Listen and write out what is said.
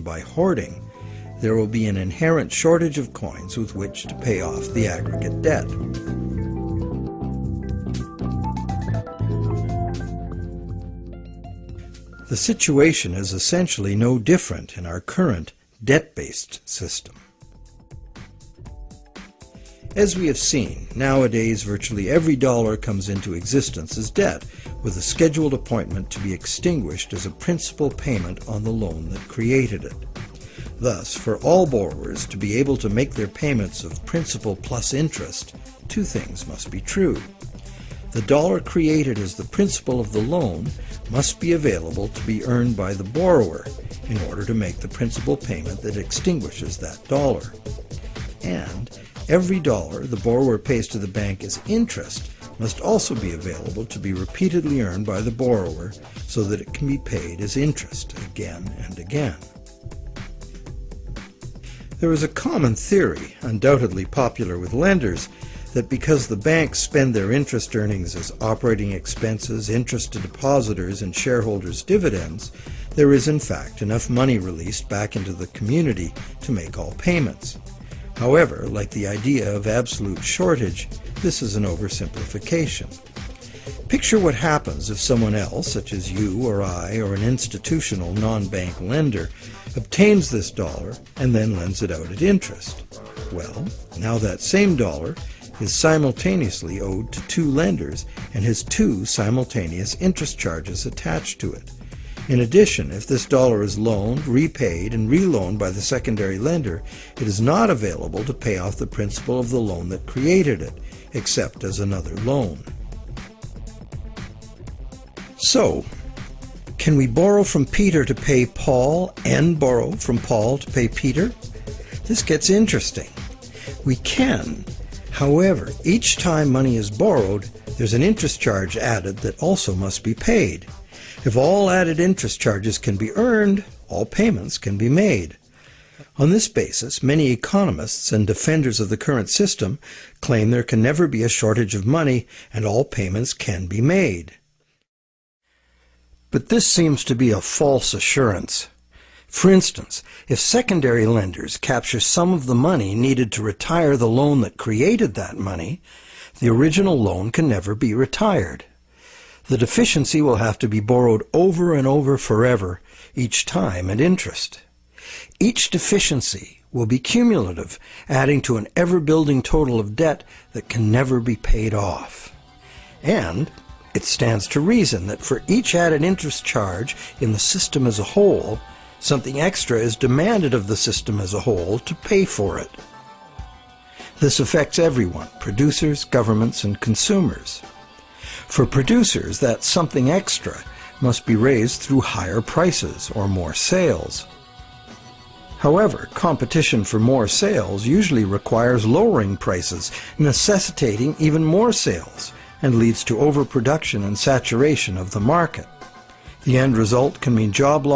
by hoarding, there will be an inherent shortage of coins with which to pay off the aggregate debt. The situation is essentially no different in our current debt-based system. As we have seen, nowadays virtually every dollar comes into existence as debt, with a scheduled appointment to be extinguished as a principal payment on the loan that created it. Thus, for all borrowers to be able to make their payments of principal plus interest, two things must be true. The dollar created as the principal of the loan must be available to be earned by the borrower in order to make the principal payment that extinguishes that dollar. And every dollar the borrower pays to the bank as interest must also be available to be repeatedly earned by the borrower so that it can be paid as interest again and again. There is a common theory, undoubtedly popular with lenders, that because the banks spend their interest earnings as operating expenses, interest to depositors, and shareholders' dividends, there is in fact enough money released back into the community to make all payments. However, like the idea of absolute shortage, this is an oversimplification. Picture what happens if someone else, such as you or I or an institutional non-bank lender, obtains this dollar and then lends it out at interest. Well, now that same dollar is simultaneously owed to two lenders and has two simultaneous interest charges attached to it. In addition, if this dollar is loaned, repaid, and reloaned by the secondary lender, it is not available to pay off the principal of the loan that created it, except as another loan. So, can we borrow from Peter to pay Paul and borrow from Paul to pay Peter? This gets interesting. We can. However, each time money is borrowed, there's an interest charge added that also must be paid. If all added interest charges can be earned, all payments can be made. On this basis, many economists and defenders of the current system claim there can never be a shortage of money and all payments can be made. But this seems to be a false assurance. For instance, if secondary lenders capture some of the money needed to retire the loan that created that money, the original loan can never be retired. The deficiency will have to be borrowed over and over forever, each time at interest. Each deficiency will be cumulative, adding to an ever-building total of debt that can never be paid off. And it stands to reason that for each added interest charge in the system as a whole, something extra is demanded of the system as a whole to pay for it. This affects everyone, producers, governments, and consumers. For producers, that something extra must be raised through higher prices or more sales. However, competition for more sales usually requires lowering prices, necessitating even more sales, and leads to overproduction and saturation of the market. The end result can mean job loss